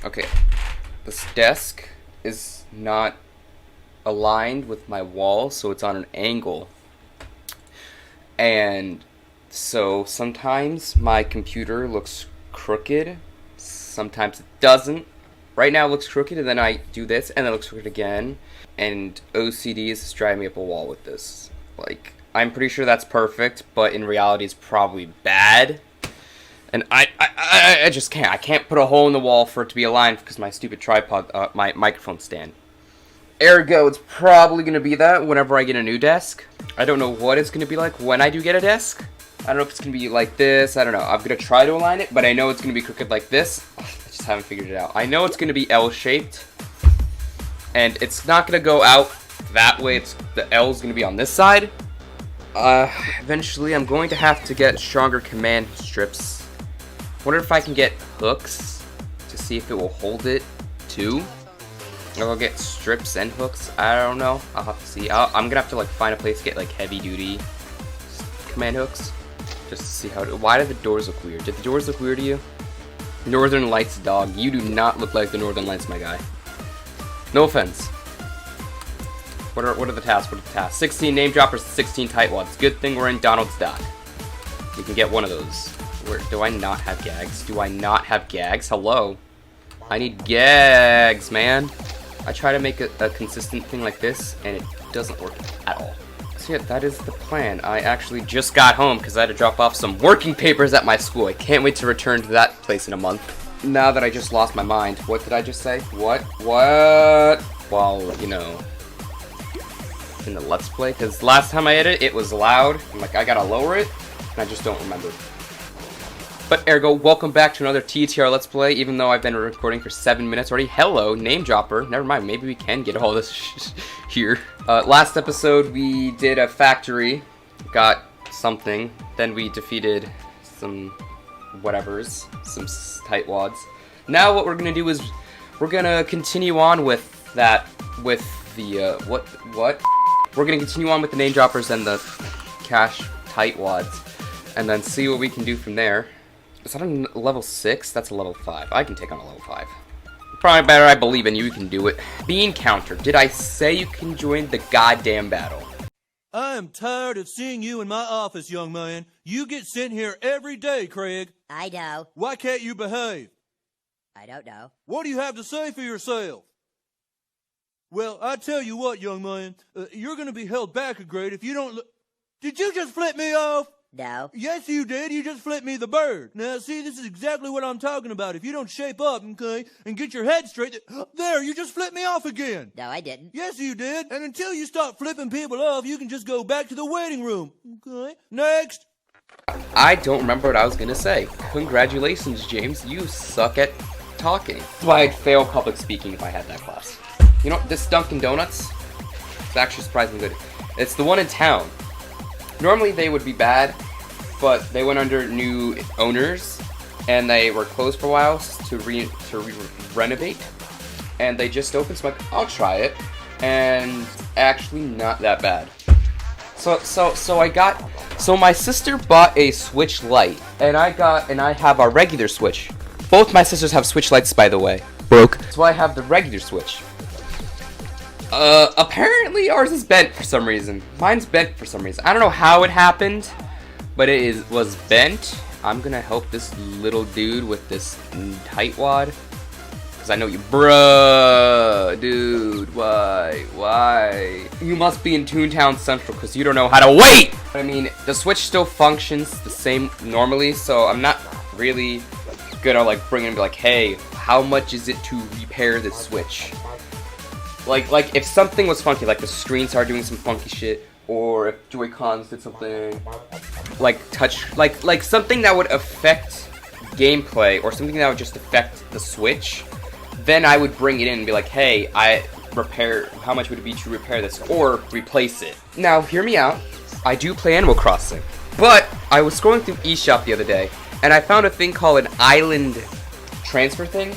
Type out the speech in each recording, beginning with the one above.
Okay, this desk is not aligned with my wall, so it's on an angle. And so sometimes my computer looks crooked, sometimes it doesn't. Right now it looks crooked, and then I do this, and it looks crooked again. And OCD is just driving me up a wall with this. Like, I'm pretty sure that's perfect, but in reality it's probably bad. And I just can't. I can't put a hole in the wall for it to be aligned because my stupid tripod, my microphone stand. Ergo, it's probably going to be that whenever I get a new desk. I don't know what it's going to be like when I do get a desk. I don't know if it's going to be like this. I don't know. I'm going to try to align it, but I know it's going to be crooked like this. I just haven't figured it out. I know it's going to be L-shaped, and it's not going to go out that way. The L is going to be on this side. Eventually, I'm going to have to get stronger command strips. Wonder if I can get hooks to see if it will hold it too. I'll get strips and hooks. I don't know. I'll have to see. I'm gonna have to like find a place to get like heavy duty command hooks just to see how. Why do the doors look weird? Did the doors look weird to you? Northern Lights dog. You do not look like the Northern Lights, my guy. No offense. What are the tasks? What are the tasks? 16 name droppers, 16 tightwads. Good thing we're in Donald's dock. We can get one of those. Where do I not have gags? Do I not have gags? Hello. I need gags, man. I try to make a consistent thing like this, and it doesn't work at all. So yeah, that is the plan. I actually just got home because I had to drop off some working papers at my school. I can't wait to return to that place in a month. Now that I just lost my mind. What did I just say? What? Well, you know, in the Let's Play, because last time I edited it was loud. I'm like, I gotta lower it, and I just don't remember. But ergo, welcome back to another TTR Let's Play, even though I've been recording for 7 minutes already. Hello, name dropper. Never mind, maybe we can get all this here. Last episode, we did a factory, got something, then we defeated some whatevers, some tightwads. Now what we're going to do is, we're going to continue on with that, with the, what? We're going to continue on with the name droppers and the cash tightwads, and then see what we can do from there. Is that a level 6? That's a level 5. I can take on a level 5. Probably better. I believe in you. You can do it. Bean counter. Did I say you can join the goddamn battle? I am tired of seeing you in my office, young man. You get sent here every day, Craig. I know. Why can't you behave? I don't know. What do you have to say for yourself? Well, I tell you what, young man. You're going to be held back a grade if you don't... Did you just flip me off? No. Yes, you did. You just flipped me the bird. Now, see, this is exactly what I'm talking about. If you don't shape up, okay, and get your head straight... There, you just flipped me off again. No, I didn't. Yes, you did. And until you stop flipping people off, you can just go back to the waiting room. Okay? Next. I don't remember what I was going to say. Congratulations, James. You suck at talking. That's why I'd fail public speaking if I had that class. You know, this Dunkin' Donuts, it's actually surprisingly good. It's the one in town. Normally they would be bad, but they went under new owners, and they were closed for a while to renovate, and they just opened, so I'm like, I'll try it, and actually not that bad. So my sister bought a Switch Lite, and I have a regular Switch. Both my sisters have Switch Lites, by the way. Broke. So I have the regular Switch. Apparently ours is bent for some reason. Mine's bent for some reason. I don't know how it happened, but it was bent. I'm gonna help this little dude with this tightwad, because I know you, bruh, dude, why? You must be in ToonTown Central, because you don't know how to wait! I mean, the Switch still functions the same normally, so I'm not really gonna, like, bring it and be like, hey, how much is it to repair this Switch? Like if something was funky, like the screen started doing some funky shit, or if Joy-Cons did something, like like something that would affect gameplay, or something that would just affect the Switch, then I would bring it in and be like, hey, how much would it be to repair this, or replace it? Now, hear me out. I do play Animal Crossing, but I was scrolling through eShop the other day, and I found a thing called an island transfer thing.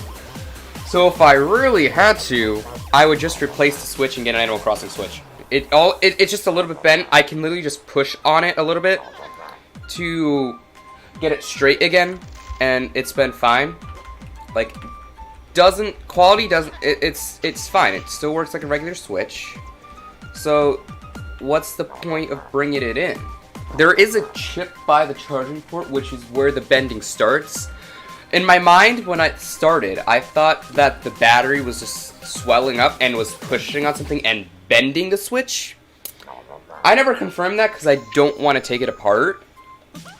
So if I really had to, I would just replace the Switch and get an Animal Crossing Switch. It's just a little bit bent. I can literally just push on it a little bit to get it straight again, and it's been fine. Like, quality doesn't, it's fine. It still works like a regular Switch. So, what's the point of bringing it in? There is a chip by the charging port, which is where the bending starts. In my mind, when I started, I thought that the battery was just swelling up and was pushing on something and bending the Switch. I never confirmed that because I don't want to take it apart.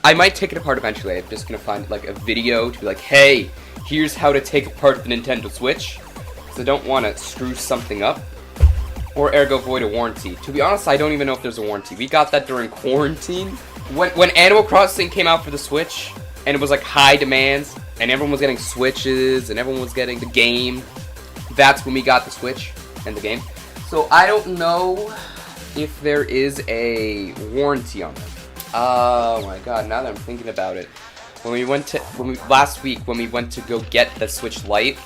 I might take it apart eventually. I'm just going to find like a video to be like, hey, here's how to take apart the Nintendo Switch. Because I don't want to screw something up. Or ergo void a warranty. To be honest, I don't even know if there's a warranty. We got that during quarantine. When Animal Crossing came out for the Switch, and it was like high demands, and everyone was getting Switches, and everyone was getting the game, that's when we got the Switch and the game. So I don't know if there is a warranty on it. Oh my god, now that I'm thinking about it. Last week, when we went to go get the Switch Lite,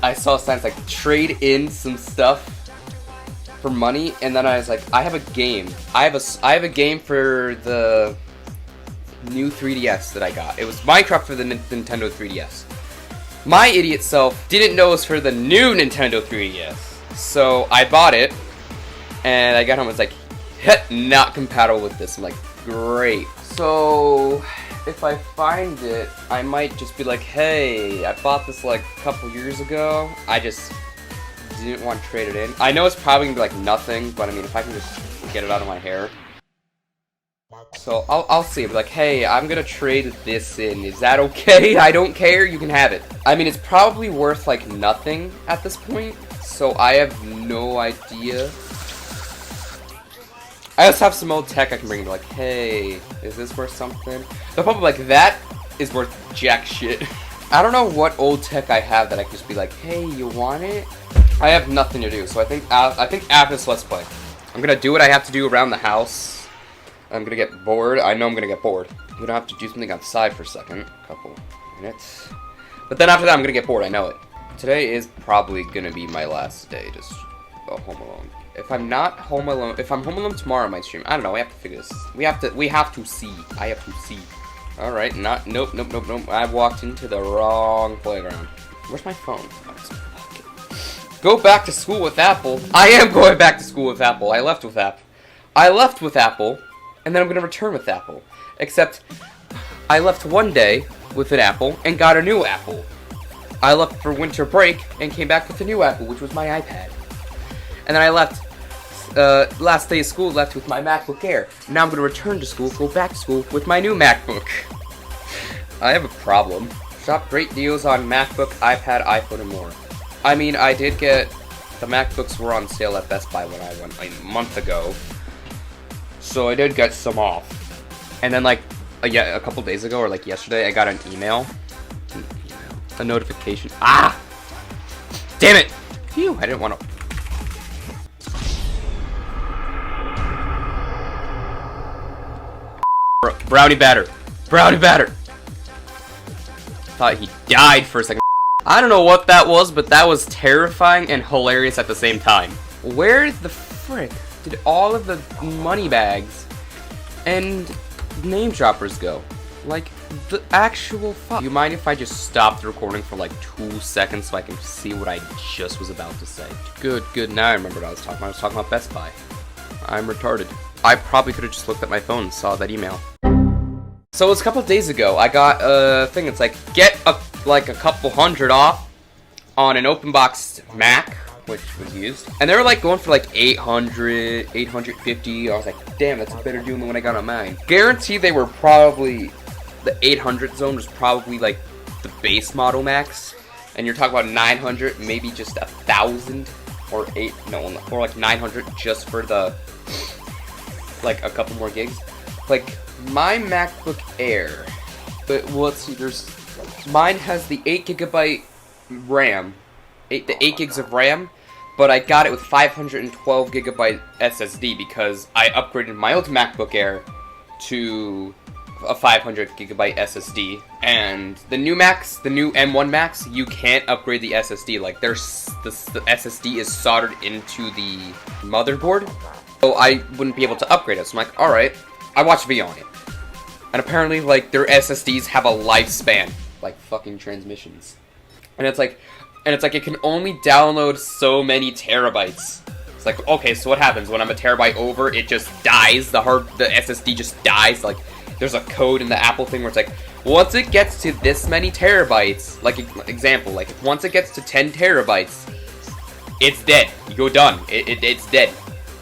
I saw signs like trade in some stuff for money, and then I was like, I have a game. I have a game for the new 3DS that I got. It was Minecraft for the Nintendo 3DS. My idiot self didn't know it was for the new Nintendo 3DS. So I bought it, and I got home and was like, not compatible with this. I'm like, great. So if I find it, I might just be like, hey, I bought this like a couple years ago. I just didn't want to trade it in. I know it's probably gonna be like nothing, but I mean, if I can just get it out of my hair. So I'll see. I'll be like, hey, I'm gonna trade this in. Is that okay? I don't care. You can have it. I mean, it's probably worth like nothing at this point. So I have no idea. I just have some old tech I can bring and be like, hey, is this worth something? They're probably like, that is worth jack shit. I don't know what old tech I have that I can just be like, hey, you want it? I have nothing to do, so I think after this Let's Play, I'm gonna do what I have to do around the house. I'm gonna get bored. I know I'm gonna get bored. I'm gonna have to do something outside for a second, a couple minutes. But then after that, I'm gonna get bored. I know it. Today is probably gonna be my last day, just home alone. If I'm not home alone, if I'm home alone tomorrow, I might stream. I don't know. We have to figure this. We have to see. I have to see. All right. Nope. I walked into the wrong playground. Where's my phone? Go back to school with Apple. I am going back to school with Apple. I left with Apple, and then I'm gonna return with Apple. Except, I left one day with an Apple and got a new Apple. I left for winter break and came back with a new Apple, which was my iPad. And then I left, last day of school, left with my MacBook Air. Now I'm going to return to school, go back to school with my new MacBook. I have a problem. Shop great deals on MacBook, iPad, iPhone, and more. I mean, I did get, the MacBooks were on sale at Best Buy when I went like a month ago. So I did get some off. And then like, yeah, a couple days ago, or like yesterday, I got an email. A notification. Ah! Damn it! Phew, I didn't want to... Brownie batter. Brownie batter. Thought he died for a second. I don't know what that was, but that was terrifying and hilarious at the same time. Where the frick did all of the money bags and name droppers go? Like, the actual fuck. Do you mind if I just stop the recording for like 2 seconds so I can see what I just was about to say? Good. Now I remember what I was talking about. I was talking about Best Buy. I'm retarded. I probably could have just looked at my phone and saw that email. So it was a couple of days ago, I got a thing that's like, get like a couple hundred off on an open box Mac, which was used. And they were like going for like 800, 850. I was like, damn, that's a better deal than when I got on mine. Guarantee they were probably, the 800 zone was probably like the base model Macs. And you're talking about 900, maybe just 1,000 or or like 900 just for the, like a couple more gigs. Like my MacBook Air, but well, let's see, mine has the 8GB RAM, the 8 gigs of RAM, but I got it with 512GB SSD because I upgraded my old MacBook Air to a 500GB SSD, and the new Macs, the new M1 Macs, you can't upgrade the SSD. Like the SSD is soldered into the motherboard, so I wouldn't be able to upgrade it. So I'm like, all right. I watched a video on it, and apparently, like, their SSDs have a lifespan like fucking transmissions. And it's like it can only download so many terabytes. It's like, okay, so what happens when I'm a terabyte over? It just dies. The SSD just dies. Like, there's a code in the Apple thing where it's like, once it gets to this many terabytes, like example, like once it gets to 10 terabytes, it's dead. You go done. It's dead.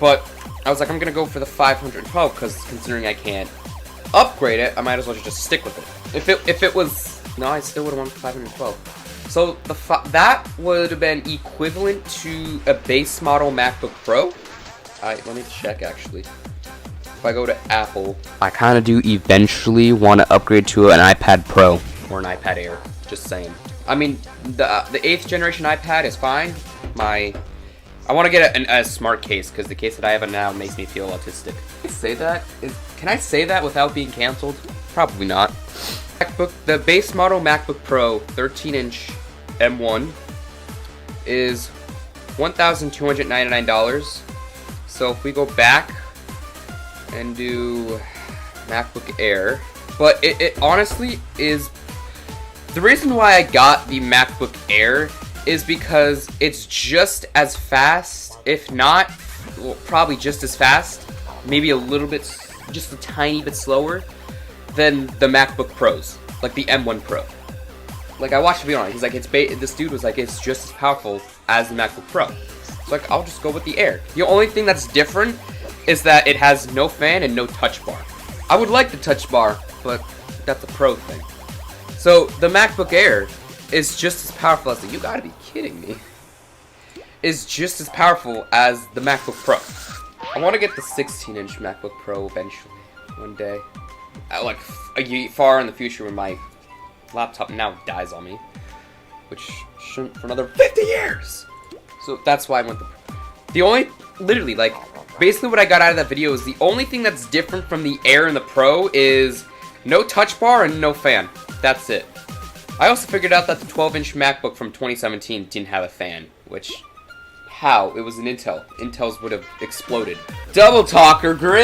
But I was like, I'm gonna go for the 512 because considering I can't upgrade it, I might as well just stick with it. If it was, no, I still would have wanted 512. So that would have been equivalent to a base model MacBook Pro. Let me check actually. If I go to Apple, I kind of do eventually want to upgrade to an iPad Pro or an iPad Air. Just saying. I mean, the 8th generation iPad is fine. I want to get a smart case because the case that I have now makes me feel autistic. Can I say that without being canceled? Probably not. The base model MacBook Pro 13-inch M1 is $1,299. So if we go back and do MacBook Air, but it honestly is, the reason why I got the MacBook Air is because it's just as fast, if not, well, probably just as fast, maybe a little bit, just a tiny bit slower than the MacBook Pros, like the M1 Pro. Like, I watched a video on it, he's like, this dude was like, it's just as powerful as the MacBook Pro. So like, I'll just go with the Air. The only thing that's different is that it has no fan and no touch bar. I would like the touch bar, but that's a Pro thing. So the MacBook Air is just as powerful as you gotta be kidding me. Is just as powerful as the MacBook Pro. I want to get the 16-inch MacBook Pro eventually, one day. Like far in the future when my laptop now dies on me, which shouldn't for another 50 years. So that's why I went the only, literally, like, basically what I got out of that video is the only thing that's different from the Air and the Pro is no touch bar and no fan. That's it. I also figured out that the 12-inch MacBook from 2017 didn't have a fan, which, how? It was an Intel. Intel's would have exploded. Double talker, great!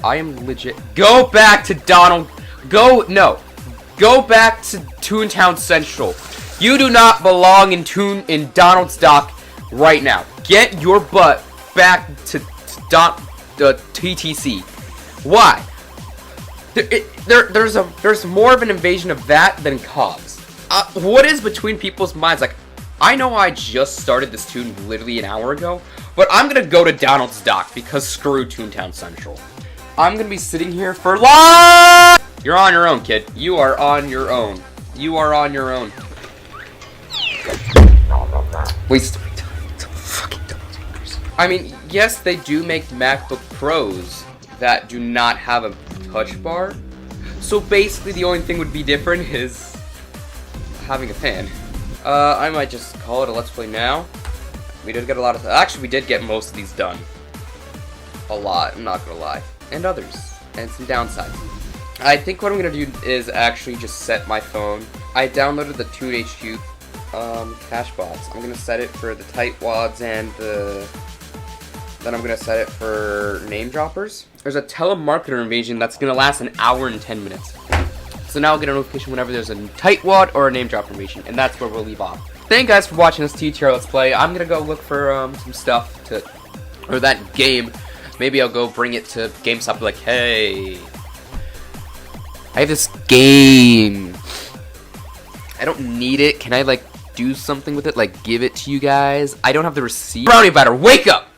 I am legit. Go back to Go back to ToonTown Central. You do not belong in Donald's Dock right now. Get your butt back to TTC. Why? There's more of an invasion of that than cogs. What is between people's minds? Like, I know I just started this tune literally an hour ago, but I'm gonna go to Donald's Dock because screw ToonTown Central. I'm gonna be sitting here for long. You're on your own, kid. You are on your own. You are on your own. Waste of my time. It's a fucking double takers. I mean, yes, they do make MacBook Pros that do not have a touch bar. So basically, the only thing would be different is having a fan. I might just call it a Let's Play now. We did get a lot of. Actually, we did get most of these done. A lot. I'm not gonna lie. And others. And some downsides. I think what I'm gonna do is actually just set my phone. I downloaded the ToonHQ cache bots. I'm gonna set it for the tightwads and then I'm gonna set it for name droppers. There's a telemarketer invasion that's gonna last an hour and 10 minutes. So now I'll get a notification whenever there's a tightwad or a name drop information, and that's where we'll leave off. Thank you guys for watching this TTR Let's Play. I'm gonna go look for some stuff or that game. Maybe I'll go bring it to GameStop and be like, hey, I have this game. I don't need it. Can I, like, do something with it? Like, give it to you guys? I don't have the receipt. Brownie batter, wake up!